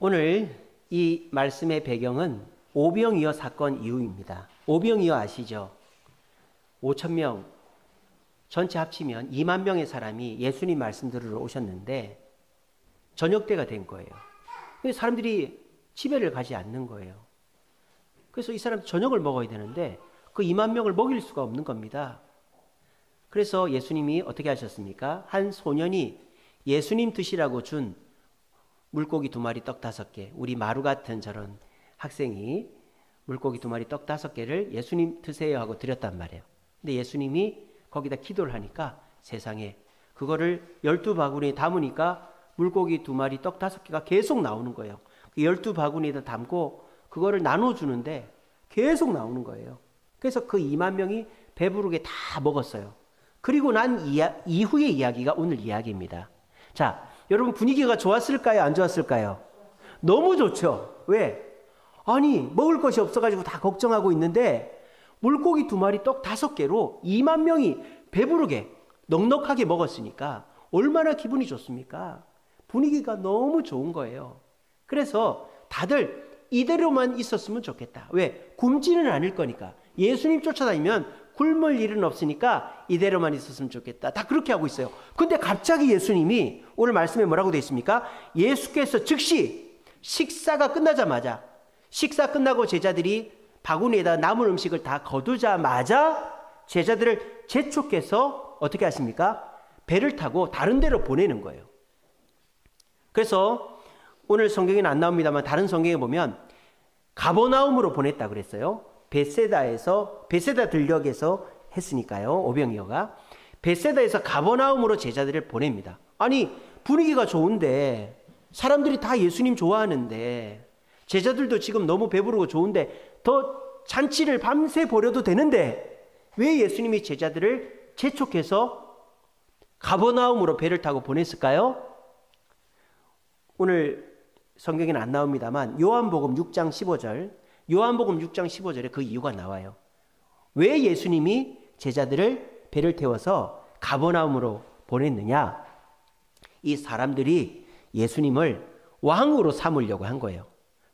오늘 이 말씀의 배경은 오병이어 사건 이후입니다. 오병이어 아시죠? 5,000명 전체 합치면 2만 명의 사람이 예수님 말씀 들으러 오셨는데 저녁 때가 된 거예요. 사람들이 집에를 가지 않는 거예요. 그래서 이 사람 저녁을 먹어야 되는데 그 2만 명을 먹일 수가 없는 겁니다. 그래서 예수님이 어떻게 하셨습니까? 한 소년이 예수님 드시라고 준 물고기 2마리 떡 5개, 우리 마루 같은 저런 학생이 물고기 2마리 떡 5개를 예수님 드세요 하고 드렸단 말이에요. 근데 예수님이 거기다 기도를 하니까 세상에 그거를 12바구니에 담으니까 물고기 2마리 떡 5개가 계속 나오는 거예요. 그 12바구니에다 담고 그거를 나눠주는데 계속 나오는 거예요. 그래서 그 2만 명이 배부르게 다 먹었어요. 그리고 난 이후의 이야기가 오늘 이야기입니다. 자, 여러분 분위기가 좋았을까요? 안 좋았을까요? 너무 좋죠. 왜? 아니 먹을 것이 없어가지고 다 걱정하고 있는데 물고기 2마리 떡 5개로 2만 명이 배부르게 넉넉하게 먹었으니까 얼마나 기분이 좋습니까? 분위기가 너무 좋은 거예요. 그래서 다들 이대로만 있었으면 좋겠다. 왜? 굶지는 않을 거니까. 예수님 쫓아다니면 굶을 일은 없으니까 이대로만 있었으면 좋겠다. 다 그렇게 하고 있어요. 근데 갑자기 예수님이 오늘 말씀에 뭐라고 되어 있습니까? 예수께서 즉시 식사가 끝나자마자, 식사 끝나고 제자들이 바구니에다 남은 음식을 다 거두자마자 제자들을 재촉해서 어떻게 하십니까? 배를 타고 다른 데로 보내는 거예요. 그래서 오늘 성경에는 안 나옵니다만 다른 성경에 보면 가버나움으로 보냈다 그랬어요. 베세다 들녘에서 했으니까요. 오병이어가 베세다에서 가버나움으로 제자들을 보냅니다. 아니 분위기가 좋은데 사람들이 다 예수님 좋아하는데 제자들도 지금 너무 배부르고 좋은데 더 잔치를 밤새 벌여도 되는데 왜 예수님이 제자들을 재촉해서 가버나움으로 배를 타고 보냈을까요? 오늘 성경에는 안 나옵니다만 요한복음 6장 15절에 그 이유가 나와요. 왜 예수님이 제자들을 배를 태워서 가버나움으로 보냈느냐? 이 사람들이 예수님을 왕으로 삼으려고 한 거예요.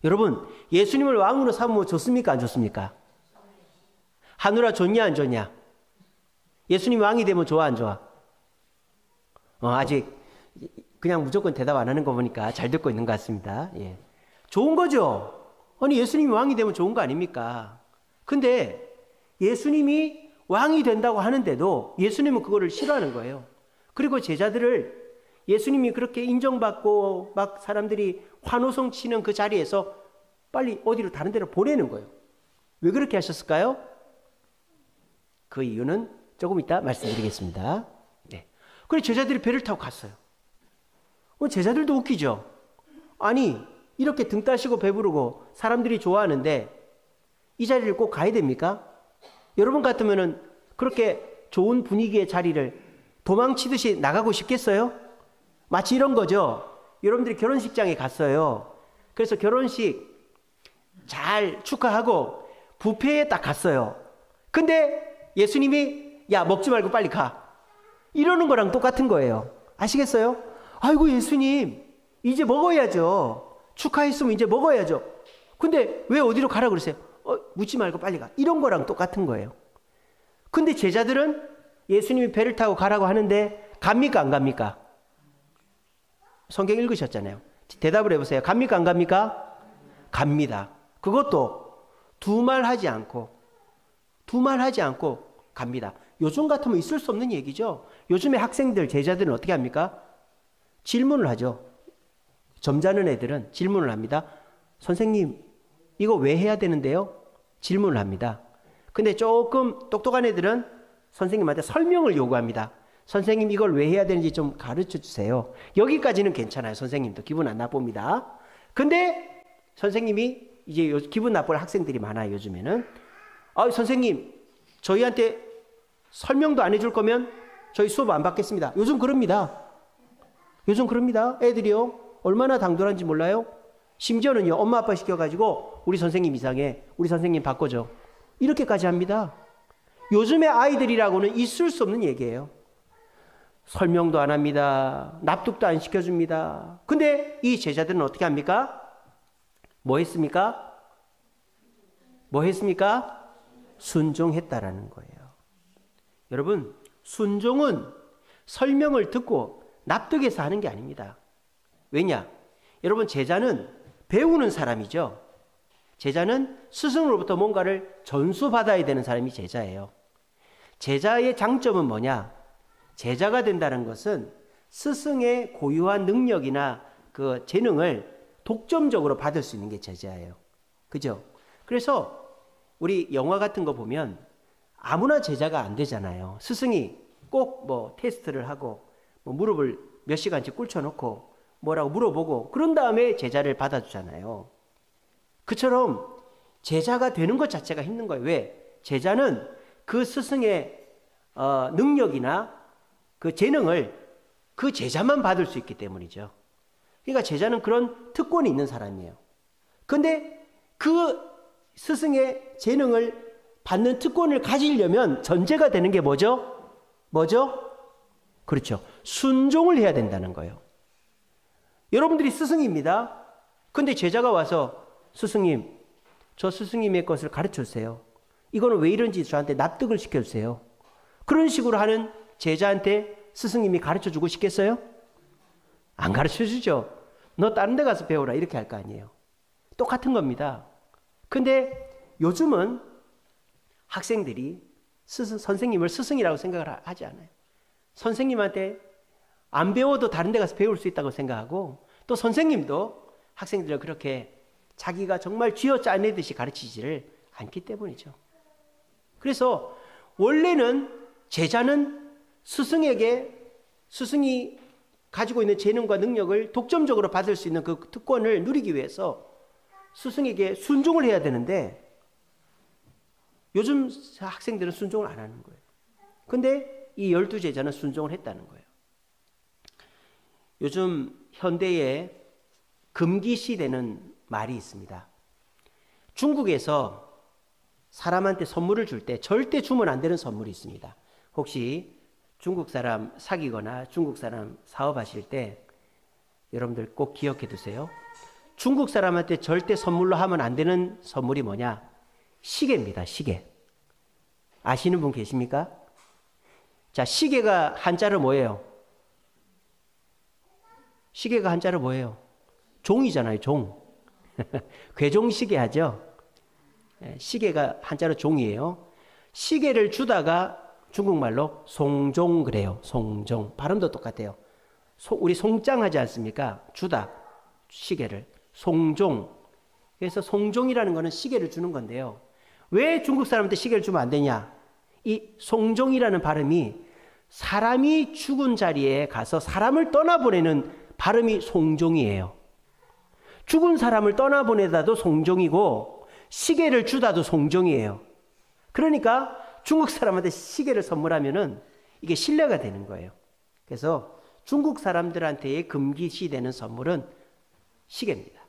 여러분, 예수님을 왕으로 삼으면 좋습니까? 안 좋습니까? 하늘아 좋냐 안 좋냐? 예수님 왕이 되면 좋아 안 좋아? 아직 그냥 무조건 대답 안 하는 거 보니까 잘 듣고 있는 것 같습니다. 예. 좋은 거죠. 아니 예수님이 왕이 되면 좋은 거 아닙니까? 근데 예수님이 왕이 된다고 하는데도 예수님은 그거를 싫어하는 거예요. 그리고 제자들을 예수님이 그렇게 인정받고 막 사람들이 환호성 치는 그 자리에서 빨리 어디로 다른 데로 보내는 거예요. 왜 그렇게 하셨을까요? 그 이유는 조금 이따 말씀드리겠습니다. 네. 그래서 제자들이 배를 타고 갔어요. 제자들도 웃기죠. 아니 이렇게 등 따시고 배부르고 사람들이 좋아하는데 이 자리를 꼭 가야 됩니까? 여러분 같으면은 그렇게 좋은 분위기의 자리를 도망치듯이 나가고 싶겠어요? 마치 이런 거죠. 여러분들이 결혼식장에 갔어요. 그래서 결혼식 잘 축하하고 뷔페에 딱 갔어요. 근데 예수님이 야 먹지 말고 빨리 가 이러는 거랑 똑같은 거예요. 아시겠어요? 아이고 예수님 이제 먹어야죠. 축하했으면 이제 먹어야죠. 근데 왜 어디로 가라 그러세요? 묻지 말고 빨리 가. 이런 거랑 똑같은 거예요. 근데 제자들은 예수님이 배를 타고 가라고 하는데 갑니까 안 갑니까? 성경 읽으셨잖아요. 대답을 해보세요. 갑니까 안 갑니까? 갑니다. 그것도 두말하지 않고 갑니다. 요즘 같으면 있을 수 없는 얘기죠. 요즘에 학생들 제자들은 어떻게 합니까? 질문을 하죠. 점잖은 애들은 질문을 합니다. 선생님 이거 왜 해야 되는데요? 질문을 합니다. 근데 조금 똑똑한 애들은 선생님한테 설명을 요구합니다. 선생님 이걸 왜 해야 되는지 좀 가르쳐 주세요. 여기까지는 괜찮아요. 선생님도 기분 안 나쁩니다. 근데 선생님이 이제 기분 나쁠 학생들이 많아요. 요즘에는 선생님 저희한테 설명도 안 해줄 거면 저희 수업 안 받겠습니다. 요즘 그럽니다. 애들이요 얼마나 당돌한지 몰라요? 심지어는요 엄마 아빠 시켜가지고 우리 선생님 이상해, 우리 선생님 바꿔줘, 이렇게까지 합니다. 요즘의 아이들이라고는 있을 수 없는 얘기예요. 설명도 안 합니다. 납득도 안 시켜줍니다. 근데 이 제자들은 어떻게 합니까? 뭐 했습니까? 뭐 했습니까? 순종했다라는 거예요. 여러분, 순종은 설명을 듣고 납득해서 하는 게 아닙니다. 왜냐? 여러분, 제자는 배우는 사람이죠. 제자는 스승으로부터 뭔가를 전수받아야 되는 사람이 제자예요. 제자의 장점은 뭐냐? 제자가 된다는 것은 스승의 고유한 능력이나 그 재능을 독점적으로 받을 수 있는 게 제자예요. 그죠? 그래서 우리 영화 같은 거 보면 아무나 제자가 안 되잖아요. 스승이 꼭 뭐 테스트를 하고 뭐 무릎을 몇 시간씩 꿇혀놓고 뭐라고 물어보고 그런 다음에 제자를 받아주잖아요. 그처럼 제자가 되는 것 자체가 힘든 거예요. 왜? 제자는 그 스승의 능력이나 그 재능을 그 제자만 받을 수 있기 때문이죠. 그러니까 제자는 그런 특권이 있는 사람이에요. 근데 그 스승의 재능을 받는 특권을 가지려면 전제가 되는 게 뭐죠? 뭐죠? 그렇죠. 순종을 해야 된다는 거예요. 여러분들이 스승입니다. 근데 제자가 와서 스승님, 저 스승님의 것을 가르쳐주세요. 이거는 왜 이런지 저한테 납득을 시켜주세요. 그런 식으로 하는 제자한테 스승님이 가르쳐주고 싶겠어요? 안 가르쳐주죠. 너 다른 데 가서 배워라 이렇게 할 거 아니에요. 똑같은 겁니다. 근데 요즘은 학생들이 선생님을 스승이라고 생각을 하지 않아요. 선생님한테 안 배워도 다른 데 가서 배울 수 있다고 생각하고 또 선생님도 학생들을 그렇게 자기가 정말 쥐어짜내듯이 가르치지를 않기 때문이죠. 그래서 원래는 제자는 스승이 가지고 있는 재능과 능력을 독점적으로 받을 수 있는 그 특권을 누리기 위해서 스승에게 순종을 해야 되는데 요즘 학생들은 순종을 안 하는 거예요. 근데 이 12제자는 순종을 했다는 거예요. 요즘 현대에 금기시되는 말이 있습니다. 중국에서 사람한테 선물을 줄 때 절대 주면 안 되는 선물이 있습니다. 혹시 중국 사람 사귀거나 중국 사람 사업하실 때 여러분들 꼭 기억해 두세요. 중국 사람한테 절대 선물로 하면 안 되는 선물이 뭐냐? 시계입니다. 시계. 아시는 분 계십니까? 자, 시계가 한자로 뭐예요? 시계가 한자로 뭐예요? 종이잖아요. 종. 괴종시계 하죠. 시계가 한자로 종이에요. 시계를 주다가 중국말로 송종 그래요. 송종. 발음도 똑같아요. 우리 송장 하지 않습니까? 주다. 시계를. 송종. 그래서 송종이라는 거는 시계를 주는 건데요. 왜 중국 사람한테 시계를 주면 안 되냐? 이 송종이라는 발음이 사람이 죽은 자리에 가서 사람을 떠나보내는 발음이 송종이에요. 죽은 사람을 떠나보내다도 송종이고 시계를 주다도 송종이에요. 그러니까 중국 사람한테 시계를 선물하면은 이게 신뢰가 되는 거예요. 그래서 중국 사람들한테의 금기시되는 선물은 시계입니다.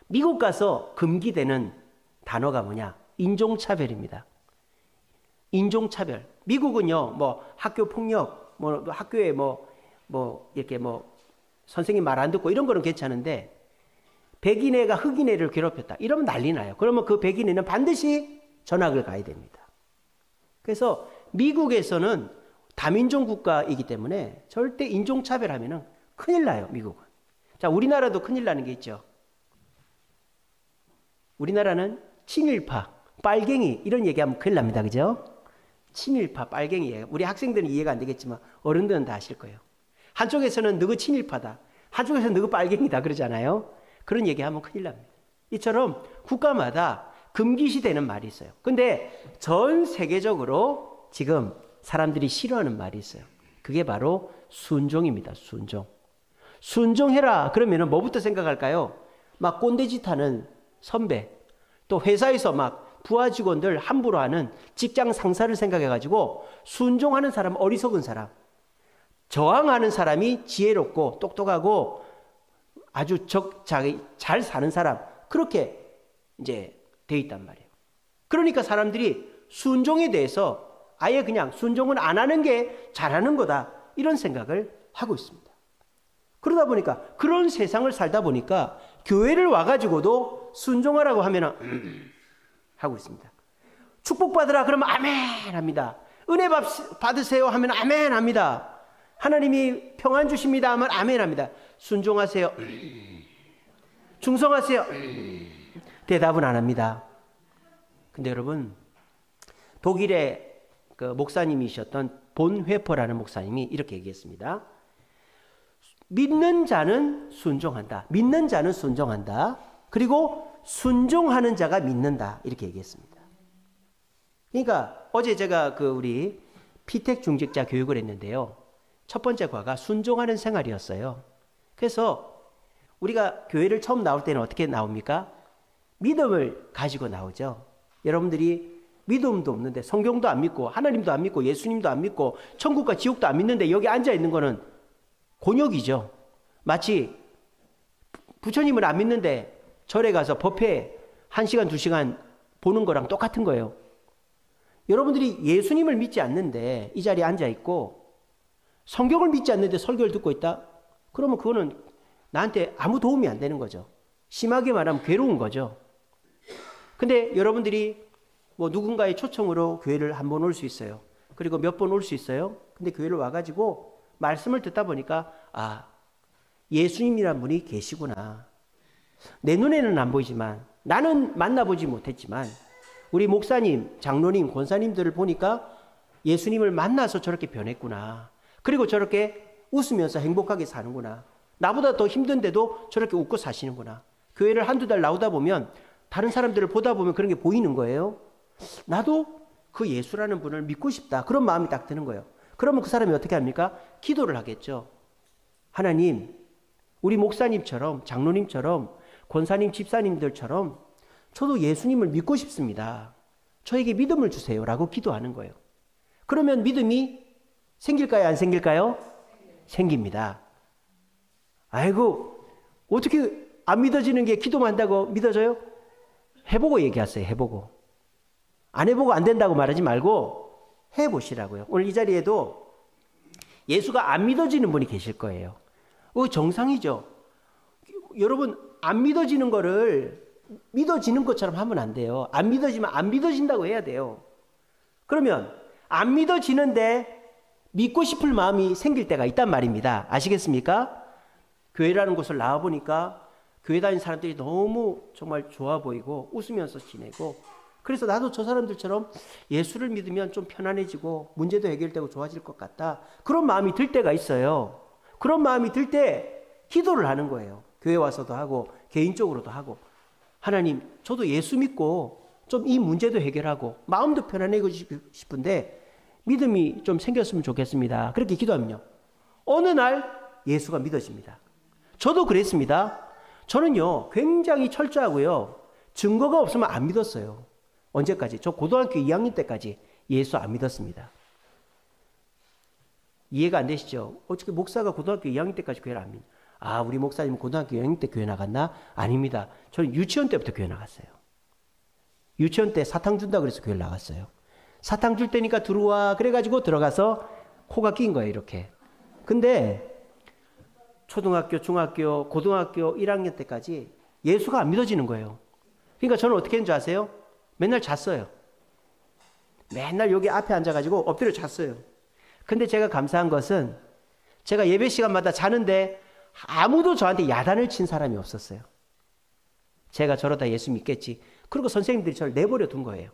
미국 가서 금기되는 단어가 뭐냐? 인종차별입니다. 인종차별. 미국은요, 뭐 학교 폭력, 뭐 학교에 이렇게 선생님 말 안 듣고 이런 거는 괜찮은데 백인애가 흑인애를 괴롭혔다. 이러면 난리 나요. 그러면 그 백인애는 반드시 전학을 가야 됩니다. 그래서 미국에서는 다민족 국가이기 때문에 절대 인종차별하면은 큰일 나요, 미국은. 자, 우리나라도 큰일 나는 게 있죠. 우리나라는 친일파, 빨갱이 이런 얘기하면 큰일 납니다. 그죠? 친일파, 빨갱이에요. 우리 학생들은 이해가 안 되겠지만 어른들은 다 아실 거예요. 한쪽에서는 너가 친일파다. 한쪽에서는 너가 빨갱이다 그러잖아요. 그런 얘기하면 큰일 납니다. 이처럼 국가마다 금기시되는 말이 있어요. 근데 전 세계적으로 지금 사람들이 싫어하는 말이 있어요. 그게 바로 순종입니다. 순종. 순종해라 그러면은 뭐부터 생각할까요? 막 꼰대짓 하는 선배, 또 회사에서 막 부하 직원들 함부로 하는 직장 상사를 생각해가지고 순종하는 사람, 어리석은 사람, 저항하는 사람이 지혜롭고 똑똑하고 아주 잘 사는 사람, 그렇게 이제 돼 있단 말이에요. 그러니까 사람들이 순종에 대해서 아예 그냥 순종은 안 하는 게 잘하는 거다 이런 생각을 하고 있습니다. 그러다 보니까 그런 세상을 살다 보니까 교회를 와가지고도 순종하라고 하면 하고 있습니다. 축복받으라 그러면 아멘 합니다. 은혜 받으세요 하면 아멘 합니다. 하나님이 평안 주십니다 하면 아멘 합니다. 순종하세요. 충성하세요. 대답은 안 합니다. 근데 여러분, 독일의 그 목사님이셨던 본 회퍼라는 목사님이 이렇게 얘기했습니다. 믿는 자는 순종한다. 믿는 자는 순종한다. 그리고 순종하는 자가 믿는다. 이렇게 얘기했습니다. 그러니까 어제 제가 그 우리 피택 중직자 교육을 했는데요. 첫 번째 과가 순종하는 생활이었어요. 그래서 우리가 교회를 처음 나올 때는 어떻게 나옵니까? 믿음을 가지고 나오죠. 여러분들이 믿음도 없는데, 성경도 안 믿고 하나님도 안 믿고 예수님도 안 믿고 천국과 지옥도 안 믿는데 여기 앉아 있는 거는 곤욕이죠. 마치 부처님을 안 믿는데 절에 가서 법회 1시간 2시간 보는 거랑 똑같은 거예요. 여러분들이 예수님을 믿지 않는데 이 자리에 앉아 있고 성경을 믿지 않는데 설교를 듣고 있다? 그러면 그거는 나한테 아무 도움이 안 되는 거죠. 심하게 말하면 괴로운 거죠. 근데 여러분들이 뭐 누군가의 초청으로 교회를 한 번 올 수 있어요. 그리고 몇 번 올 수 있어요. 근데 교회를 와가지고 말씀을 듣다 보니까 아, 예수님이란 분이 계시구나. 내 눈에는 안 보이지만, 나는 만나보지 못했지만 우리 목사님, 장로님, 권사님들을 보니까 예수님을 만나서 저렇게 변했구나. 그리고 저렇게 웃으면서 행복하게 사는구나. 나보다 더 힘든데도 저렇게 웃고 사시는구나. 교회를 한두 달 나오다 보면 다른 사람들을 보다 보면 그런 게 보이는 거예요. 나도 그 예수라는 분을 믿고 싶다. 그런 마음이 딱 드는 거예요. 그러면 그 사람이 어떻게 합니까? 기도를 하겠죠. 하나님, 우리 목사님처럼, 장로님처럼, 권사님, 집사님들처럼 저도 예수님을 믿고 싶습니다. 저에게 믿음을 주세요. 라고 기도하는 거예요. 그러면 믿음이 생길까요? 안 생길까요? 생깁니다. 아이고, 어떻게 안 믿어지는 게 기도만 한다고 믿어져요? 해보고 얘기하세요. 해보고. 안 해보고 안 된다고 말하지 말고 해보시라고요. 오늘 이 자리에도 예수가 안 믿어지는 분이 계실 거예요. 정상이죠. 여러분, 안 믿어지는 거를 믿어지는 것처럼 하면 안 돼요. 안 믿어지면 안 믿어진다고 해야 돼요. 그러면 안 믿어지는데 믿고 싶을 마음이 생길 때가 있단 말입니다. 아시겠습니까? 교회라는 곳을 나와보니까 교회 다니는 사람들이 너무 정말 좋아 보이고 웃으면서 지내고, 그래서 나도 저 사람들처럼 예수를 믿으면 좀 편안해지고 문제도 해결되고 좋아질 것 같다. 그런 마음이 들 때가 있어요. 그런 마음이 들 때 기도를 하는 거예요. 교회 와서도 하고 개인적으로도 하고, 하나님, 저도 예수 믿고 좀 이 문제도 해결하고 마음도 편안해지고 싶은데 믿음이 좀 생겼으면 좋겠습니다. 그렇게 기도하면요, 어느 날 예수가 믿어집니다. 저도 그랬습니다. 저는요, 굉장히 철저하고요, 증거가 없으면 안 믿었어요. 언제까지? 저 고등학교 2학년 때까지 예수 안 믿었습니다. 이해가 안 되시죠? 어떻게 목사가 고등학교 2학년 때까지 교회를 안 믿냐? 아, 우리 목사님은 고등학교 2학년 때 교회 나갔나? 아닙니다. 저는 유치원 때부터 교회 나갔어요. 유치원 때 사탕 준다 그래서 교회 나갔어요. 사탕 줄 때니까 들어와 그래가지고 들어가서 코가 낀 거예요, 이렇게. 근데 초등학교, 중학교, 고등학교 1학년 때까지 예수가 안 믿어지는 거예요. 그러니까 저는 어떻게 했는지 아세요? 맨날 잤어요. 맨날 여기 앞에 앉아가지고 엎드려 잤어요. 근데 제가 감사한 것은 제가 예배 시간마다 자는데 아무도 저한테 야단을 친 사람이 없었어요. 제가 저러다 예수 믿겠지. 그리고 선생님들이 저를 내버려 둔 거예요.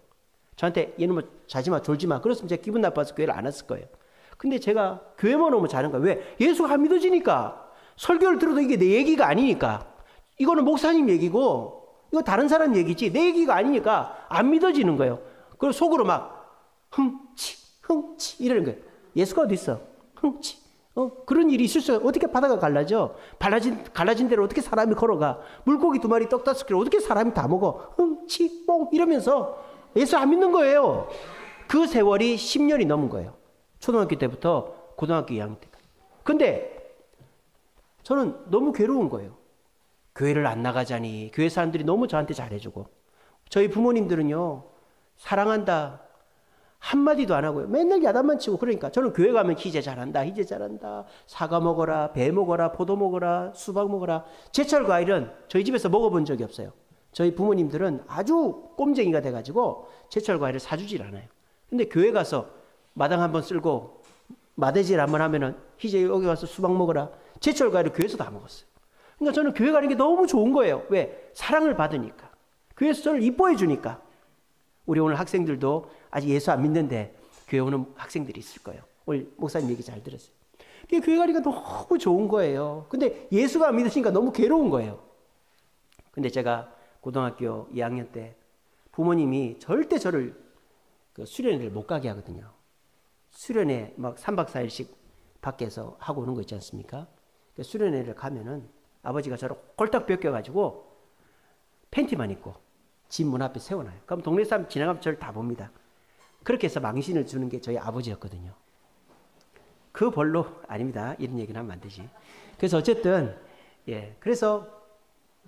저한테 얘는 자지 마, 졸지 마. 그랬으면 제가 기분 나빠서 교회를 안 왔을 거예요. 근데 제가 교회만 오면 자는 거예요. 왜? 예수가 안 믿어지니까. 설교를 들어도 이게 내 얘기가 아니니까. 이거는 목사님 얘기고 이거 다른 사람 얘기지 내 얘기가 아니니까 안 믿어지는 거예요. 그리고 속으로 막 흥치 이러는 거예요. 예수가 어디 있어? 흥치. 그런 일이 있을 수 있어요. 어떻게 바다가 갈라져? 갈라진 대로 어떻게 사람이 걸어가? 물고기 2마리 떡 5개 어떻게 사람이 다 먹어? 흥치 뽕 이러면서 예수 안 믿는 거예요. 그 세월이 10년이 넘은 거예요. 초등학교 때부터 고등학교 2학년 때까지. 근데 저는 너무 괴로운 거예요. 교회를 안 나가자니, 교회 사람들이 너무 저한테 잘해주고, 저희 부모님들은요, 사랑한다, 한마디도 안 하고요. 맨날 야단만 치고. 그러니까 저는 교회 가면 희재 잘한다, 희재 잘한다, 사과 먹어라, 배 먹어라, 포도 먹어라, 수박 먹어라. 제철 과일은 저희 집에서 먹어본 적이 없어요. 저희 부모님들은 아주 꼼쟁이가 돼가지고 제철 과일을 사주질 않아요. 근데 교회 가서 마당 한번 쓸고 마대질 한번 하면은 희재 여기 가서 수박 먹어라. 제철 과일을 교회에서 다 먹었어요. 그러니까 저는 교회 가는 게 너무 좋은 거예요. 왜? 사랑을 받으니까. 교회에서 저를 이뻐해 주니까. 우리 오늘 학생들도 아직 예수 안 믿는데 교회 오는 학생들이 있을 거예요. 오늘 목사님 얘기 잘 들었어요. 교회 가니까 너무 좋은 거예요. 근데 예수가 안 믿으시니까 너무 괴로운 거예요. 근데 제가 고등학교 2학년 때 부모님이 절대 저를 그 수련회를 못 가게 하거든요. 수련회 막 3박 4일씩 밖에서 하고 오는 거 있지 않습니까? 수련회를 가면은 아버지가 저를 꼴딱 벗겨가지고 팬티만 입고 집 문 앞에 세워놔요. 그럼 동네 사람 지나가면 저를 다 봅니다. 그렇게 해서 망신을 주는 게 저희 아버지였거든요. 그 벌로 아닙니다. 이런 얘기는 하면 안 되지. 그래서 어쨌든 그래서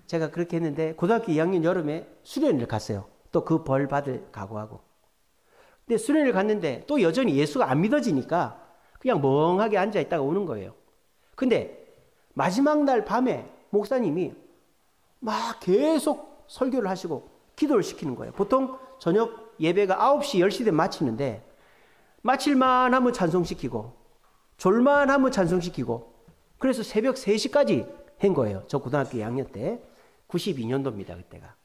제가 그렇게 했는데 고등학교 2학년 여름에 수련회를 갔어요. 또 그 벌 받을 각오하고. 근데 수련회를 갔는데 또 여전히 예수가 안 믿어지니까 그냥 멍하게 앉아있다가 오는 거예요. 근데 마지막 날 밤에 목사님이 막 계속 설교를 하시고 기도를 시키는 거예요. 보통 저녁 예배가 9시, 10시 되면 마치는데 마칠만 하면 찬송시키고 졸만 하면 찬송시키고 그래서 새벽 3시까지 한 거예요. 저 고등학교 2학년 때 92년도입니다. 그때가.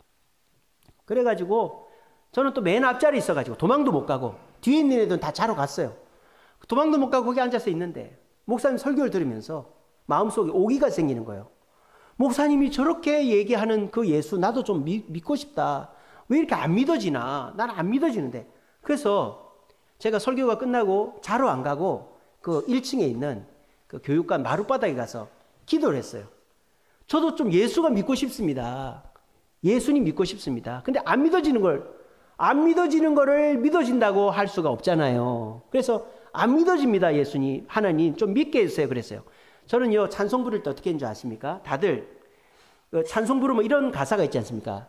그래가지고 저는 또 맨 앞자리에 있어가지고 도망도 못 가고 뒤에 있는 애들은 다 자러 갔어요. 도망도 못 가고 거기 앉아서 있는데 목사님 설교를 들으면서 마음속에 오기가 생기는 거예요. 목사님이 저렇게 얘기하는 그 예수 나도 좀 믿고 싶다. 왜 이렇게 안 믿어지나? 나는 안 믿어지는데. 그래서 제가 설교가 끝나고 자러 안 가고 그 1층에 있는 그 교육관 마룻바닥에 가서 기도를 했어요. 저도 좀 예수가 믿고 싶습니다. 예수님 믿고 싶습니다. 근데 안 믿어지는 거를 믿어진다고 할 수가 없잖아요. 그래서 안 믿어집니다. 예수님, 하나님 좀 믿게 해주세요. 그랬어요. 저는요, 찬송 부를 때 어떻게 했는지 아십니까? 다들 찬송 부르면 이런 가사가 있지 않습니까?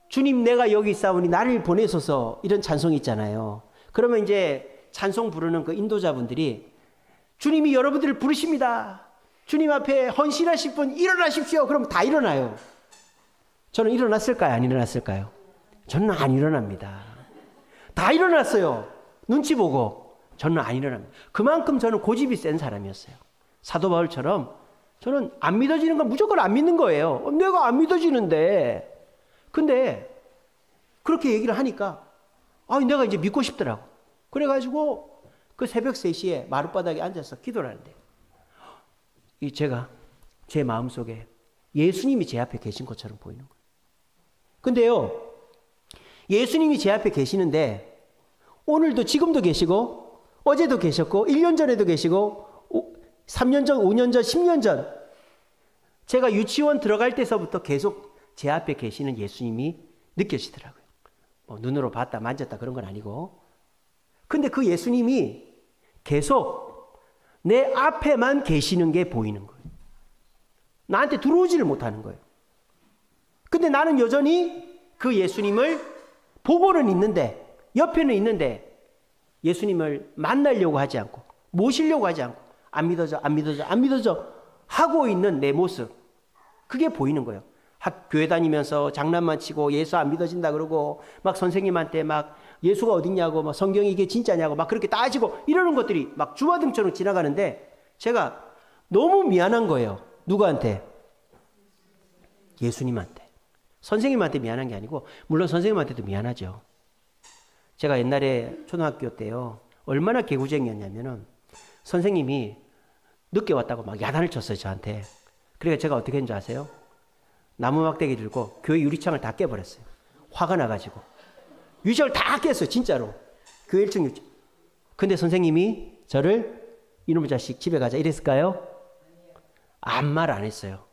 주님 내가 여기 있사오니 나를 보내소서, 이런 찬송이 있잖아요. 그러면 이제 찬송 부르는 그 인도자분들이 주님이 여러분들을 부르십니다. 주님 앞에 헌신하실 분 일어나십시오. 그럼 다 일어나요. 저는 일어났을까요? 안 일어났을까요? 저는 안 일어납니다. 다 일어났어요. 눈치 보고. 저는 안 일어납니다. 그만큼 저는 고집이 센 사람이었어요. 사도 바울처럼 저는 안 믿어지는 건 무조건 안 믿는 거예요. 내가 안 믿어지는데. 근데 그렇게 얘기를 하니까 내가 이제 믿고 싶더라고. 그래가지고 그 새벽 3시에 마룻바닥에 앉아서 기도를 하는데 제가 제 마음속에 예수님이 제 앞에 계신 것처럼 보이는 거예요. 근데요, 예수님이 제 앞에 계시는데 오늘도 지금도 계시고 어제도 계셨고 1년 전에도 계시고 3년 전, 5년 전, 10년 전 제가 유치원 들어갈 때서부터 계속 제 앞에 계시는 예수님이 느껴지더라고요. 뭐 눈으로 봤다 만졌다 그런 건 아니고. 근데 그 예수님이 계속 내 앞에만 계시는 게 보이는 거예요. 나한테 들어오지를 못하는 거예요. 근데 나는 여전히 그 예수님을 보고는 있는데, 옆에는 있는데 예수님을 만나려고 하지 않고 모시려고 하지 않고 안 믿어져 하고 있는 내 모습, 그게 보이는 거예요. 교회 다니면서 장난만 치고 예수 안 믿어진다 그러고 막 선생님한테 막 예수가 어딨냐고 막 성경이 이게 진짜냐고 막 그렇게 따지고 이러는 것들이 막 주마등처럼 지나가는데 제가 너무 미안한 거예요. 누구한테? 예수님한테. 선생님한테 미안한 게 아니고, 물론 선생님한테도 미안하죠. 제가 옛날에 초등학교 때요, 얼마나 개구쟁이였냐면은 선생님이 늦게 왔다고 막 야단을 쳤어요, 저한테. 그러니까 제가 어떻게 했는지 아세요? 나무 막대기 들고 교회 유리창을 다 깨버렸어요. 화가 나가지고. 유리창을 다 깼어요, 진짜로. 교회 1층 유리창. 근데 선생님이 저를 이놈의 자식 집에 가자 이랬을까요? 아무 말 안 했어요.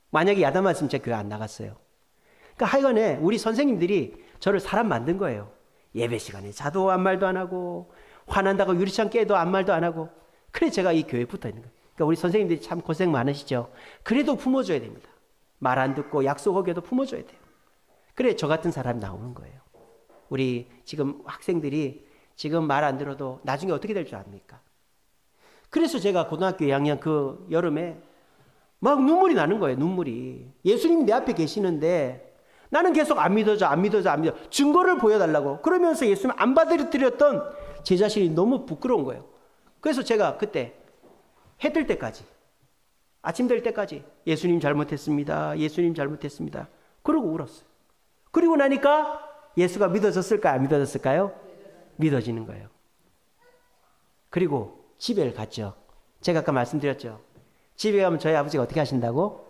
만약에 야단 맞으면 제가 교회 안 나갔어요. 그러니까 하여간에 우리 선생님들이 저를 사람 만든 거예요. 예배 시간에 자도 아무 말도 안 하고, 화난다고 유리창 깨도 아무 말도 안 하고. 그래 제가 이 교회에 붙어 있는 거예요. 그러니까 우리 선생님들이 참 고생 많으시죠. 그래도 품어줘야 됩니다. 말 안 듣고 약속 어겨도 품어줘야 돼요. 그래 저 같은 사람이 나오는 거예요. 우리 지금 학생들이 지금 말 안 들어도 나중에 어떻게 될 줄 압니까? 그래서 제가 고등학교 2학년 그 여름에 막 눈물이 나는 거예요. 눈물이. 예수님이 내 앞에 계시는데 나는 계속 안 믿어져. 증거를 보여달라고. 그러면서 예수님 안 받아들였던 제 자신이 너무 부끄러운 거예요. 그래서 제가 그때 해 뜰 때까지, 아침 될 때까지 예수님 잘못했습니다. 예수님 잘못했습니다. 그러고 울었어요. 그리고 나니까 예수가 믿어졌을까요? 안 믿어졌을까요? 믿어지는 거예요. 그리고 집에 갔죠. 제가 아까 말씀드렸죠. 집에 가면 저희 아버지가 어떻게 하신다고?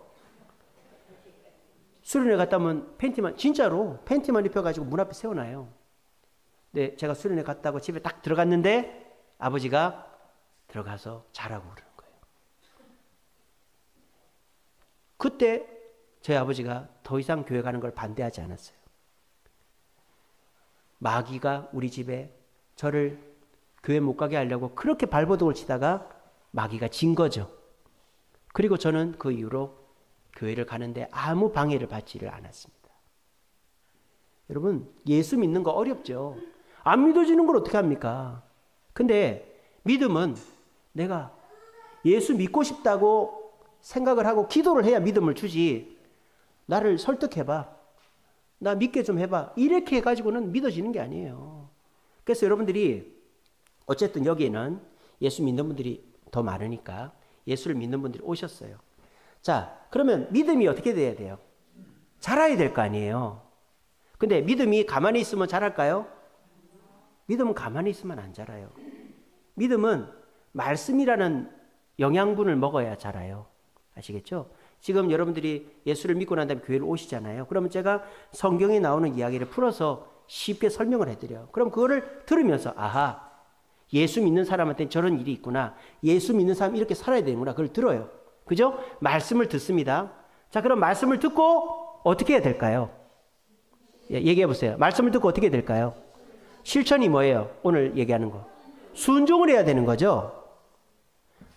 수련회 갔다 오면 진짜로 팬티만 입혀가지고 문 앞에 세워놔요. 근데 제가 수련회 갔다고 집에 딱 들어갔는데 아버지가 들어가서 자라고 그러는 거예요. 그때 저희 아버지가 더 이상 교회 가는 걸 반대하지 않았어요. 마귀가 우리 집에 저를 교회 못 가게 하려고 그렇게 발버둥을 치다가 마귀가 진 거죠. 그리고 저는 그 이후로 교회를 가는데 아무 방해를 받지를 않았습니다. 여러분, 예수 믿는 거 어렵죠. 안 믿어지는 걸 어떻게 합니까? 근데 믿음은 내가 예수 믿고 싶다고 생각을 하고 기도를 해야 믿음을 주지. 나를 설득해봐. 나 믿게 좀 해봐. 이렇게 해가지고는 믿어지는 게 아니에요. 그래서 여러분들이 어쨌든 여기에는 예수 믿는 분들이 더 많으니까 예수를 믿는 분들이 오셨어요. 자, 그러면 믿음이 어떻게 돼야 돼요? 자라야 될 거 아니에요. 근데 믿음이 가만히 있으면 자랄까요? 믿음은 가만히 있으면 안 자라요. 믿음은 말씀이라는 영양분을 먹어야 자라요. 아시겠죠? 지금 여러분들이 예수를 믿고 난 다음에 교회를 오시잖아요. 그러면 제가 성경에 나오는 이야기를 풀어서 쉽게 설명을 해드려요. 그럼 그거를 들으면서 아하, 예수 믿는 사람한테는 저런 일이 있구나. 예수 믿는 사람이 이렇게 살아야 되는구나. 그걸 들어요. 그죠? 말씀을 듣습니다. 자, 그럼 말씀을 듣고 어떻게 해야 될까요? 얘기해 보세요. 말씀을 듣고 어떻게 될까요? 실천이 뭐예요? 오늘 얘기하는 거. 순종을 해야 되는 거죠.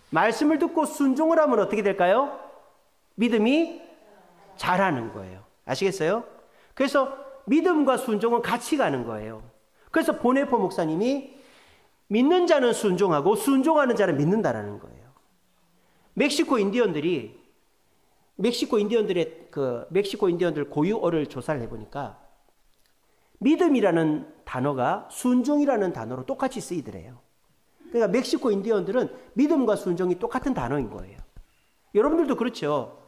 말씀을 듣고 순종을 하면 어떻게 될까요? 믿음이 자라는 거예요. 아시겠어요? 그래서 믿음과 순종은 같이 가는 거예요. 그래서 보네포 목사님이 믿는 자는 순종하고 순종하는 자는 믿는다라는 거예요. 멕시코 인디언들 고유어를 조사를 해보니까 믿음이라는 단어가 순종이라는 단어로 똑같이 쓰이더래요. 그러니까 멕시코 인디언들은 믿음과 순종이 똑같은 단어인 거예요. 여러분들도 그렇죠.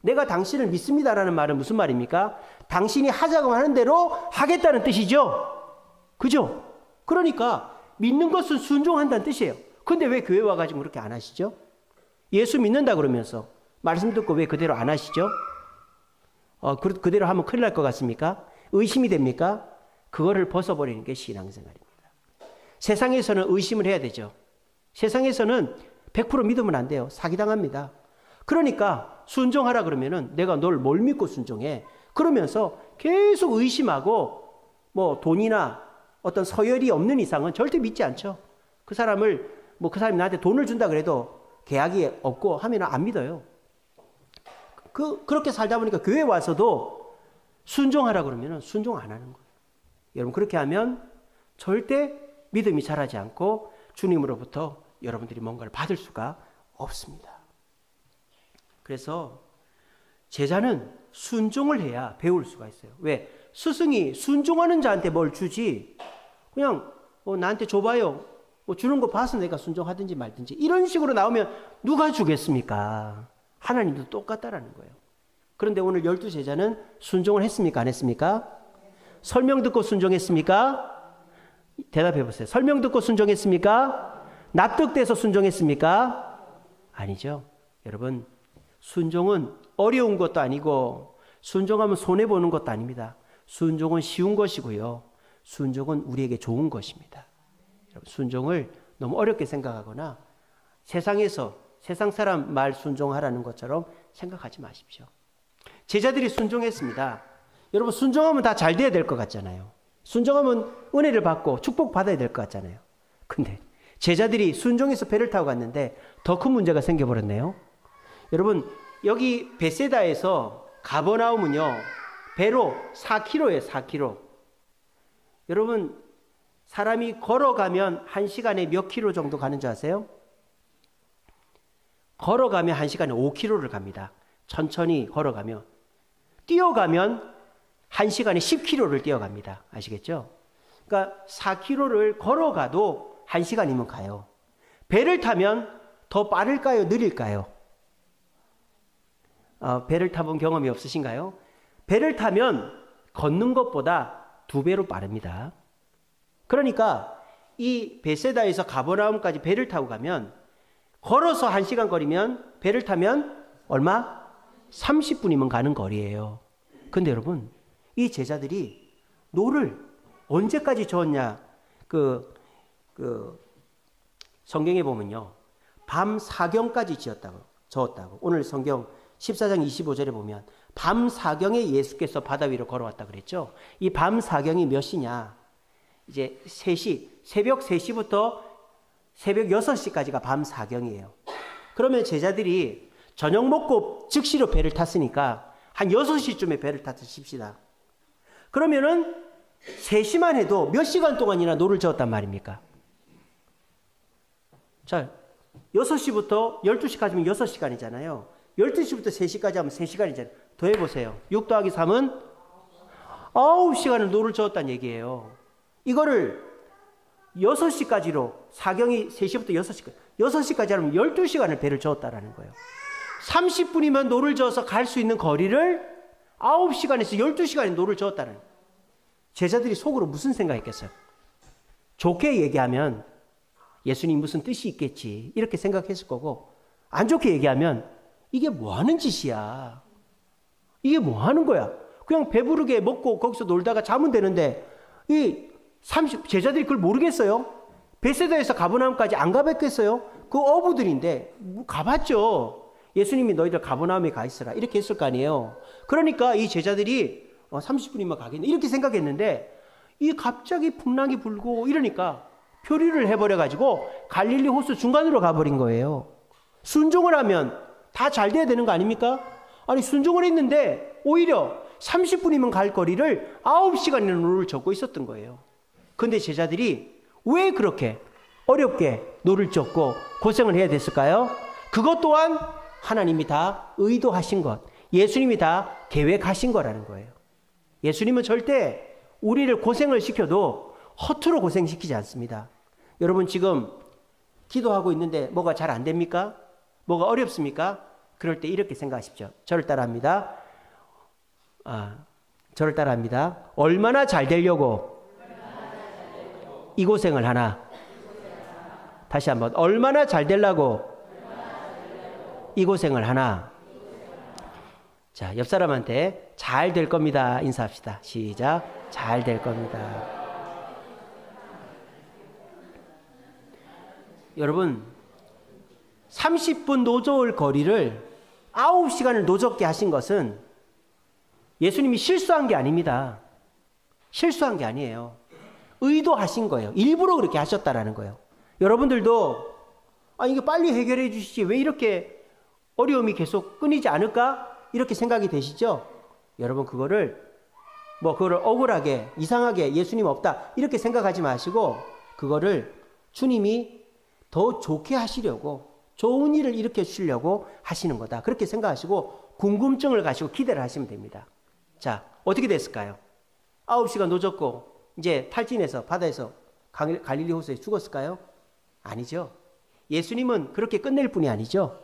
내가 당신을 믿습니다라는 말은 무슨 말입니까? 당신이 하자고 하는 대로 하겠다는 뜻이죠. 그죠? 그러니까 믿는 것은 순종한다는 뜻이에요. 근데 왜 교회 와가지고 그렇게 안 하시죠? 예수 믿는다 그러면서 말씀 듣고 왜 그대로 안 하시죠? 그대로 하면 큰일 날 것 같습니까? 의심이 됩니까? 그거를 벗어버리는 게 신앙생활입니다. 세상에서는 의심을 해야 되죠. 세상에서는 100% 믿으면 안 돼요. 사기당합니다. 그러니까 순종하라 그러면은 내가 널 뭘 믿고 순종해? 그러면서 계속 의심하고 뭐 돈이나 어떤 서열이 없는 이상은 절대 믿지 않죠. 그 사람이 나한테 돈을 준다 그래도 계약이 없고 하면 안 믿어요. 그렇게 살다 보니까 교회 와서도 순종하라 그러면 순종 안 하는 거예요. 여러분, 그렇게 하면 절대 믿음이 자라지 않고 주님으로부터 여러분들이 뭔가를 받을 수가 없습니다. 그래서 제자는 순종을 해야 배울 수가 있어요. 왜? 스승이 순종하는 자한테 뭘 주지 그냥 나한테 줘봐요. 주는 거 봐서 내가 순종하든지 말든지 이런 식으로 나오면 누가 주겠습니까? 하나님도 똑같다라는 거예요. 그런데 오늘 12제자는 순종을 했습니까? 안 했습니까? 설명 듣고 순종했습니까? 대답해 보세요. 설명 듣고 순종했습니까? 납득돼서 순종했습니까? 아니죠. 여러분, 순종은 어려운 것도 아니고 순종하면 손해보는 것도 아닙니다. 순종은 쉬운 것이고요. 순종은 우리에게 좋은 것입니다. 순종을 너무 어렵게 생각하거나 세상 사람 말 순종하라는 것처럼 생각하지 마십시오. 제자들이 순종했습니다. 여러분, 순종하면 다 잘 돼야 될 것 같잖아요. 순종하면 은혜를 받고 축복 받아야 될 것 같잖아요. 근데 제자들이 순종해서 배를 타고 갔는데 더 큰 문제가 생겨버렸네요. 여러분, 여기 베세다에서 가버나움은요 배로 4km예요. 4km. 여러분, 사람이 걸어가면 1시간에 몇 킬로 정도 가는 줄 아세요? 걸어가면 1시간에 5킬로를 갑니다. 천천히 걸어가면. 뛰어가면 1시간에 10킬로를 뛰어갑니다. 아시겠죠? 그러니까 4킬로를 걸어가도 1시간이면 가요. 배를 타면 더 빠를까요? 느릴까요? 배를 타본 경험이 없으신가요? 배를 타면 걷는 것보다 2배로 빠릅니다. 그러니까 이 베세다에서 가버나움까지 배를 타고 가면 걸어서 1시간 거리면 배를 타면 얼마? 30분이면 가는 거리예요. 근데 여러분, 이 제자들이 노를 언제까지 저었냐? 성경에 보면요. 밤 사경까지 저었다고. 오늘 성경 14장 25절에 보면 밤 사경에 예수께서 바다 위로 걸어왔다 그랬죠. 이 밤 사경이 몇 시냐? 이제 3시, 새벽 3시부터 새벽 6시까지가 밤 사경이에요. 그러면 제자들이 저녁 먹고 즉시로 배를 탔으니까 한 6시쯤에 배를 탔다 칩시다. 그러면은 3시만 해도 몇 시간 동안이나 노를 저었단 말입니까? 자, 6시부터 12시까지면 6시간이잖아요. 12시부터 3시까지 하면 3시간이잖아요. 더 해보세요. 6 더하기 3은 9시간을 노를 저었다는 얘기예요. 이거를 6시까지로, 사경이 3시부터 6시까지, 6시까지 하면 12시간을 배를 저었다라는 거예요. 30분이면 노를 저어서 갈 수 있는 거리를 9시간에서 12시간에 노를 저었다는 거예요. 제자들이 속으로 무슨 생각했겠어요? 좋게 얘기하면 예수님 무슨 뜻이 있겠지 이렇게 생각했을 거고, 안 좋게 얘기하면 이게 뭐 하는 짓이야, 이게 뭐 하는 거야, 그냥 배부르게 먹고 거기서 놀다가 자면 되는데 제자들이 그걸 모르겠어요? 베세다에서 가버나움까지 안 가봤겠어요? 그 어부들인데 가봤죠. 예수님이 너희들 가버나움에 가 있으라 이렇게 했을 거 아니에요. 그러니까 이 제자들이 30분이면 가겠네 이렇게 생각했는데, 이 갑자기 풍랑이 불고 이러니까 표류를 해버려가지고 갈릴리 호수 중간으로 가버린 거예요. 순종을 하면 다 잘 돼야 되는 거 아닙니까? 아니, 순종을 했는데 오히려 30분이면 갈 거리를 9시간이나 노를 젓고 있었던 거예요. 근데 제자들이 왜 그렇게 어렵게 노를 젓고 고생을 해야 됐을까요? 그것 또한 하나님이 다 의도하신 것, 예수님이 다 계획하신 거라는 거예요. 예수님은 절대 우리를 고생을 시켜도 허투루 고생시키지 않습니다. 여러분 지금 기도하고 있는데 뭐가 잘 안 됩니까? 뭐가 어렵습니까? 그럴 때 이렇게 생각하십시오. 저를 따라합니다. 저를 따라합니다. 얼마나 잘 되려고 이 고생을 하나? 다시 한번. 얼마나 잘 되려고 이 고생을 하나? 자, 옆 사람한테 잘 될 겁니다 인사합시다. 시작. 잘 될 겁니다. 여러분 30분 노저울 거리를 9시간을 노젓게 하신 것은 예수님이 실수한 게 아닙니다. 실수한 게 아니에요. 의도하신 거예요. 일부러 그렇게 하셨다라는 거예요. 여러분들도 이게 빨리 해결해 주시지 왜 이렇게 어려움이 계속 끊이지 않을까? 이렇게 생각이 되시죠? 여러분 그거를 억울하게 이상하게 예수님 없다 이렇게 생각하지 마시고, 그거를 주님이 더 좋게 하시려고, 좋은 일을 일으켜 주시려고 하시는 거다 그렇게 생각하시고 궁금증을 가지고 기대를 하시면 됩니다. 자, 어떻게 됐을까요? 9시간 노졌고 이제 탈진해서 바다에서 갈릴리 호수에 죽었을까요? 아니죠. 예수님은 그렇게 끝낼 뿐이 아니죠.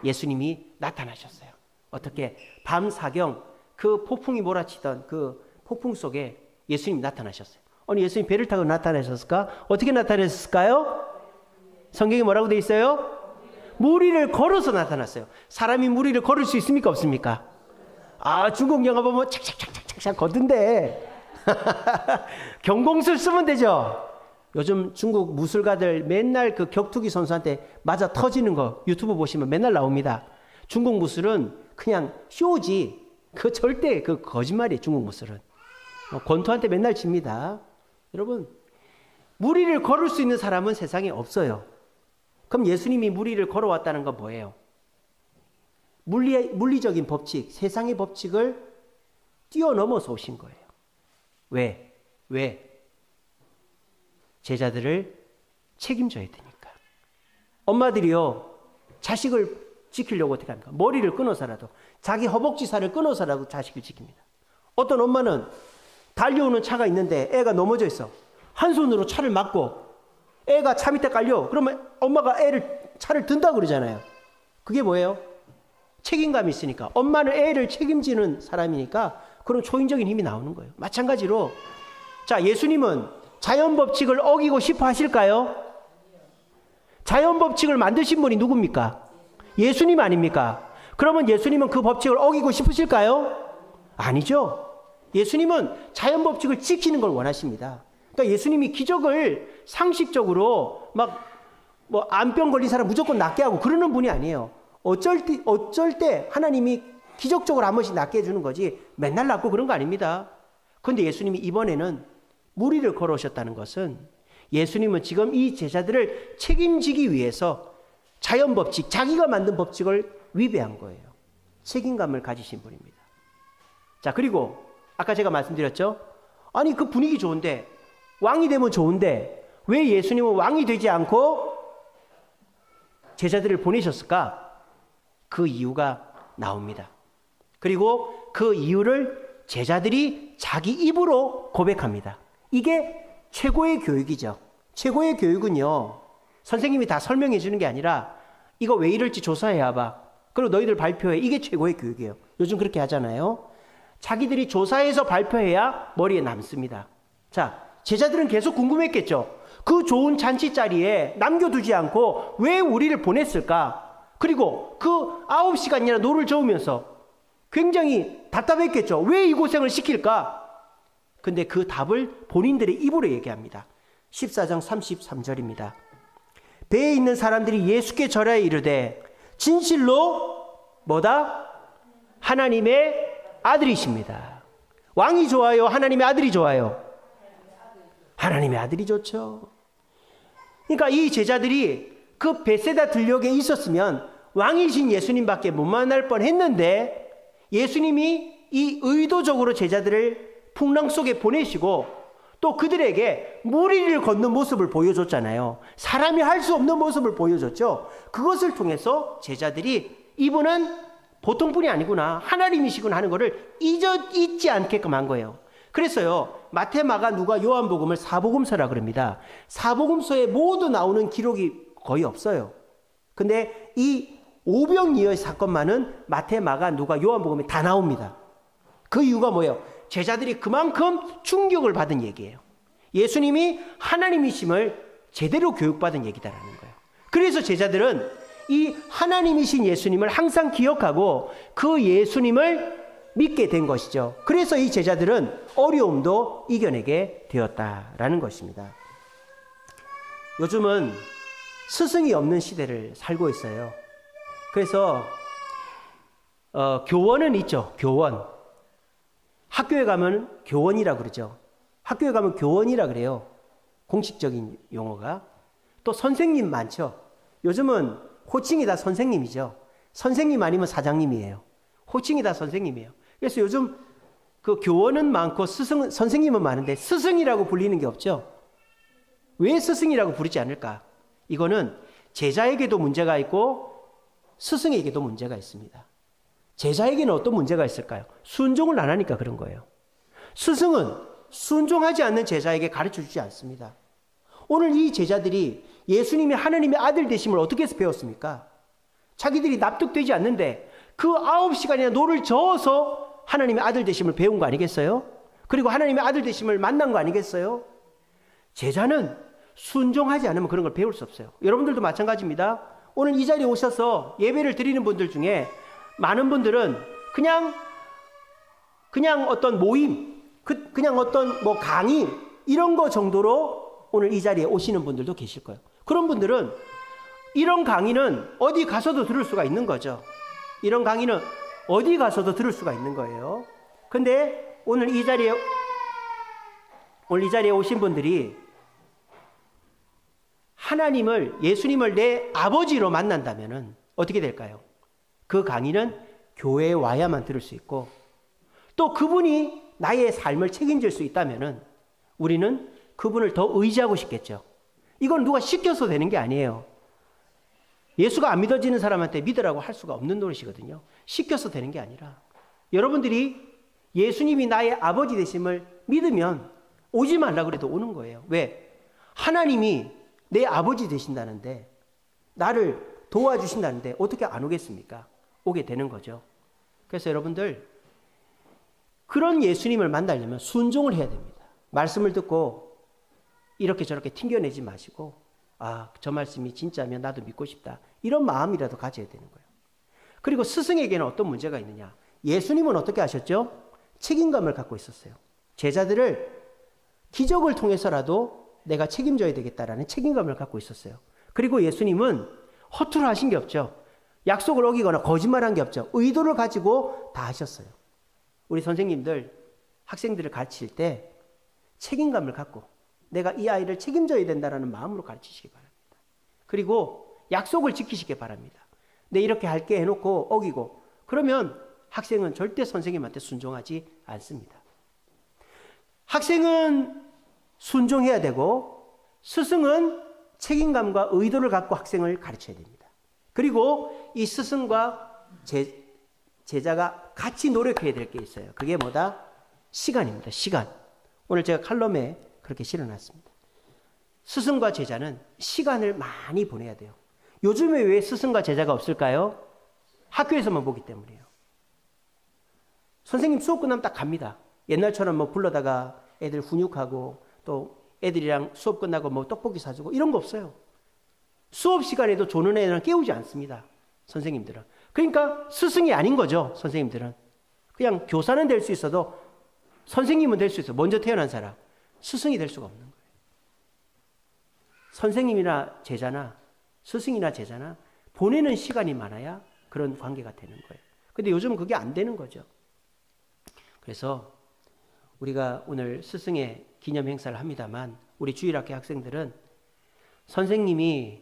예수님이 나타나셨어요. 어떻게? 밤 사경 그 폭풍이 몰아치던 그 폭풍 속에 예수님이 나타나셨어요. 아니, 예수님 배를 타고 나타나셨을까? 어떻게 나타나셨을까요? 성경에 뭐라고 되어 있어요? 물 위를 걸어서 나타났어요. 사람이 물 위를 걸을 수 있습니까? 없습니까? 중국 영화 보면 착착착착착 걷던데 경공술 쓰면 되죠. 요즘 중국 무술가들 맨날 그 격투기 선수한테 맞아 터지는 거 유튜브 보시면 맨날 나옵니다. 중국 무술은 그냥 쇼지. 그 절대 그 거짓말이에요. 중국 무술은. 권투한테 맨날 집니다. 여러분, 물 위를 걸을 수 있는 사람은 세상에 없어요. 그럼 예수님이 물 위를 걸어왔다는 건 뭐예요? 물리적인 법칙, 세상의 법칙을 뛰어넘어서 오신 거예요. 왜? 제자들을 책임져야 되니까. 엄마들이요, 자식을 지키려고 어떻게 합니까? 머리를 끊어서라도, 자기 허벅지 살을 끊어서라도 자식을 지킵니다. 어떤 엄마는 달려오는 차가 있는데 애가 넘어져 있어. 한 손으로 차를 막고 애가 차 밑에 깔려. 그러면 엄마가 차를 든다 그러잖아요. 그게 뭐예요? 책임감이 있으니까. 엄마는 애를 책임지는 사람이니까 그런 초인적인 힘이 나오는 거예요. 마찬가지로 자, 예수님은 자연 법칙을 어기고 싶어 하실까요? 자연 법칙을 만드신 분이 누굽니까? 예수님 아닙니까? 그러면 예수님은 그 법칙을 어기고 싶으실까요? 아니죠. 예수님은 자연 법칙을 지키는 걸 원하십니다. 그러니까 예수님이 기적을 상식적으로 뭐 암병 걸린 사람 무조건 낫게 하고 그러는 분이 아니에요. 어쩔 때 하나님이 기적적으로 한 번씩 낫게 해주는 거지 맨날 낫고 그런 거 아닙니다. 그런데 예수님이 이번에는 무리를 걸어오셨다는 것은 예수님은 지금 이 제자들을 책임지기 위해서 자연 법칙, 자기가 만든 법칙을 위배한 거예요. 책임감을 가지신 분입니다. 자, 그리고 아까 제가 말씀드렸죠? 아니, 그 분위기 좋은데, 왕이 되면 좋은데 왜 예수님은 왕이 되지 않고 제자들을 보내셨을까? 그 이유가 나옵니다. 그리고 그 이유를 제자들이 자기 입으로 고백합니다. 이게 최고의 교육이죠. 최고의 교육은요, 선생님이 다 설명해 주는 게 아니라 이거 왜 이럴지 조사해야 봐. 그리고 너희들 발표해. 이게 최고의 교육이에요. 요즘 그렇게 하잖아요. 자기들이 조사해서 발표해야 머리에 남습니다. 자, 제자들은 계속 궁금했겠죠. 그 좋은 잔치 자리에 남겨두지 않고 왜 우리를 보냈을까? 그리고 그 9시간이나 노를 저으면서 굉장히 답답했겠죠. 왜 이 고생을 시킬까? 근데 그 답을 본인들의 입으로 얘기합니다. 14장 33절입니다. 배에 있는 사람들이 예수께 절하여 이르되 진실로 뭐다? 하나님의 아들이십니다. 왕이 좋아요? 하나님의 아들이 좋아요? 하나님의 아들이 좋죠. 그러니까 이 제자들이 그 베세다 들녘에 있었으면 왕이신 예수님밖에 못 만날 뻔했는데 예수님이 이 의도적으로 제자들을 풍랑 속에 보내시고 또 그들에게 무리를 걷는 모습을 보여줬잖아요. 사람이 할 수 없는 모습을 보여줬죠. 그것을 통해서 제자들이 이분은 보통 분이 아니구나, 하나님이시구나 하는 것을 잊지 않게끔 한 거예요. 그래서요, 마태, 마가, 누가, 요한복음을 사복음서라 그럽니다. 사복음서에 모두 나오는 기록이 거의 없어요. 근데 이 오병이어의 사건만은 마태, 마가, 누가, 요한복음에 다 나옵니다. 그 이유가 뭐예요? 제자들이 그만큼 충격을 받은 얘기예요. 예수님이 하나님이심을 제대로 교육받은 얘기다라는 거예요. 그래서 제자들은 이 하나님이신 예수님을 항상 기억하고 그 예수님을 믿게 된 것이죠. 그래서 이 제자들은 어려움도 이겨내게 되었다라는 것입니다. 요즘은 스승이 없는 시대를 살고 있어요. 그래서 교원은 있죠. 교원. 학교에 가면 교원이라 그러죠. 학교에 가면 교원이라 그래요. 공식적인 용어가. 또 선생님 많죠. 요즘은 호칭이 다 선생님이죠. 선생님 아니면 사장님이에요. 호칭이 다 선생님이에요. 그래서 요즘 그 교원은 많고 선생님은 많은데 스승이라고 불리는 게 없죠. 왜 스승이라고 부르지 않을까? 이거는 제자에게도 문제가 있고 스승에게도 문제가 있습니다. 제자에게는 어떤 문제가 있을까요? 순종을 안 하니까 그런 거예요. 스승은 순종하지 않는 제자에게 가르쳐 주지 않습니다. 오늘 이 제자들이 예수님이 하나님의 아들 되심을 어떻게 해서 배웠습니까? 자기들이 납득되지 않는데 그 9시간이나 노를 저어서 하나님의 아들 되심을 배운 거 아니겠어요? 그리고 하나님의 아들 되심을 만난 거 아니겠어요? 제자는 순종하지 않으면 그런 걸 배울 수 없어요. 여러분들도 마찬가지입니다. 오늘 이 자리에 오셔서 예배를 드리는 분들 중에 많은 분들은 그냥 어떤 모임, 그냥 어떤 뭐 강의 이런 거 정도로 오늘 이 자리에 오시는 분들도 계실 거예요. 그런 분들은 이런 강의는 어디 가서도 들을 수가 있는 거죠. 이런 강의는 어디 가서도 들을 수가 있는 거예요. 근데 오늘 이 자리에 오신 분들이 하나님을, 예수님을 내 아버지로 만난다면은 어떻게 될까요? 그 강의는 교회에 와야만 들을 수 있고 또 그분이 나의 삶을 책임질 수 있다면은 우리는 그분을 더 의지하고 싶겠죠. 이건 누가 시켜서 되는 게 아니에요. 예수가 안 믿어지는 사람한테 믿으라고 할 수가 없는 노릇이거든요. 시켜서 되는 게 아니라 여러분들이 예수님이 나의 아버지 되심을 믿으면 오지 말라 그래도 오는 거예요. 왜? 하나님이 내 아버지 되신다는데, 나를 도와주신다는데 어떻게 안 오겠습니까? 오게 되는 거죠. 그래서 여러분들, 그런 예수님을 만나려면 순종을 해야 됩니다. 말씀을 듣고 이렇게 저렇게 튕겨내지 마시고, 아, 저 말씀이 진짜면 나도 믿고 싶다, 이런 마음이라도 가져야 되는 거예요. 그리고 스승에게는 어떤 문제가 있느냐? 예수님은 어떻게 하셨죠? 책임감을 갖고 있었어요. 제자들을 기적을 통해서라도 내가 책임져야 되겠다라는 책임감을 갖고 있었어요. 그리고 예수님은 허투루 하신 게 없죠. 약속을 어기거나 거짓말한 게 없죠. 의도를 가지고 다 하셨어요. 우리 선생님들 학생들을 가르칠 때 책임감을 갖고 내가 이 아이를 책임져야 된다는 마음으로 가르치시기 바랍니다. 그리고 약속을 지키시기 바랍니다. 내 이렇게 할게 해놓고 어기고 그러면 학생은 절대 선생님한테 순종하지 않습니다. 학생은 순종해야 되고 스승은 책임감과 의도를 갖고 학생을 가르쳐야 됩니다. 그리고 이 스승과 제자가 같이 노력해야 될 게 있어요. 그게 뭐다? 시간입니다. 시간. 오늘 제가 칼럼에 그렇게 실어놨습니다. 스승과 제자는 시간을 많이 보내야 돼요. 요즘에 왜 스승과 제자가 없을까요? 학교에서만 보기 때문이에요. 선생님 수업 끝나면 딱 갑니다. 옛날처럼 뭐 불러다가 애들 훈육하고 또 애들이랑 수업 끝나고 뭐 떡볶이 사주고 이런 거 없어요. 수업 시간에도 조는 애들은 깨우지 않습니다. 선생님들은. 그러니까 스승이 아닌 거죠. 선생님들은. 그냥 교사는 될 수 있어도 선생님은 될 수 있어요. 먼저 태어난 사람. 스승이 될 수가 없는 거예요. 선생님이나 제자나 스승이나 제자나 보내는 시간이 많아야 그런 관계가 되는 거예요. 근데 요즘은 그게 안 되는 거죠. 그래서 우리가 오늘 스승의 기념 행사를 합니다만 우리 주일학교 학생들은 선생님이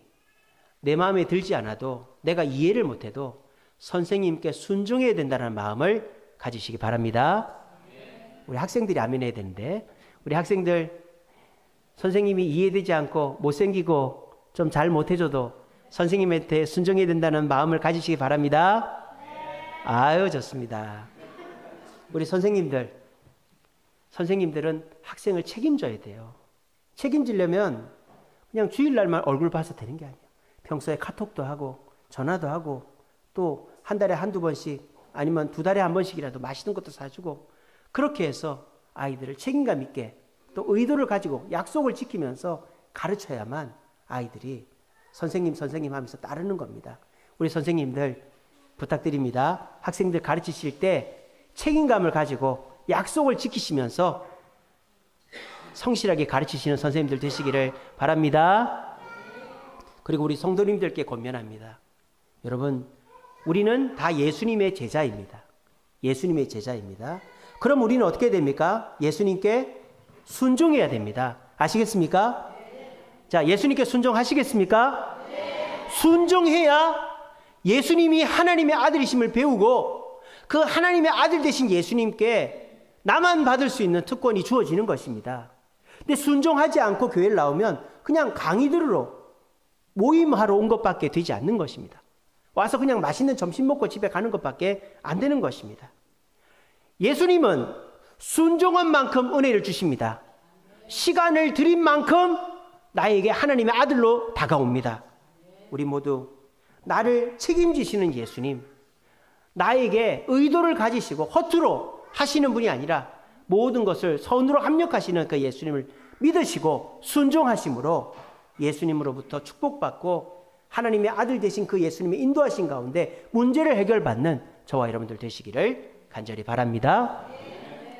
내 마음에 들지 않아도 내가 이해를 못해도 선생님께 순종해야 된다는 마음을 가지시기 바랍니다. 우리 학생들이 아멘 해야 되는데 우리 학생들 선생님이 이해되지 않고 못생기고 좀 잘 못해줘도 선생님한테 순종해야 된다는 마음을 가지시기 바랍니다. 아유 좋습니다. 우리 선생님들은 학생을 책임져야 돼요. 책임지려면 그냥 주일날만 얼굴 봐서 되는 게 아니에요. 평소에 카톡도 하고 전화도 하고 또 한 달에 한두 번씩 아니면 두 달에 한 번씩이라도 맛있는 것도 사주고 그렇게 해서 아이들을 책임감 있게 또 의도를 가지고 약속을 지키면서 가르쳐야만 아이들이 선생님 하면서 따르는 겁니다. 우리 선생님들 부탁드립니다. 학생들 가르치실 때 책임감을 가지고 약속을 지키시면서 성실하게 가르치시는 선생님들 되시기를 바랍니다. 그리고 우리 성도님들께 권면합니다. 여러분, 우리는 다 예수님의 제자입니다. 예수님의 제자입니다. 그럼 우리는 어떻게 됩니까? 예수님께 순종해야 됩니다. 아시겠습니까? 자, 예수님께 순종하시겠습니까? 순종해야 예수님이 하나님의 아들이심을 배우고 그 하나님의 아들 되신 예수님께 나만 받을 수 있는 특권이 주어지는 것입니다. 근데 순종하지 않고 교회를 나오면 그냥 강의 들으러 모임하러 온 것밖에 되지 않는 것입니다. 와서 그냥 맛있는 점심 먹고 집에 가는 것밖에 안 되는 것입니다. 예수님은 순종한 만큼 은혜를 주십니다. 시간을 들인 만큼 나에게 하나님의 아들로 다가옵니다. 우리 모두 나를 책임지시는 예수님, 나에게 의도를 가지시고 허투루 하시는 분이 아니라 모든 것을 선으로 합력하시는 그 예수님을 믿으시고 순종하심으로 예수님으로부터 축복받고 하나님의 아들 되신 그 예수님의 인도하신 가운데 문제를 해결받는 저와 여러분들 되시기를 간절히 바랍니다.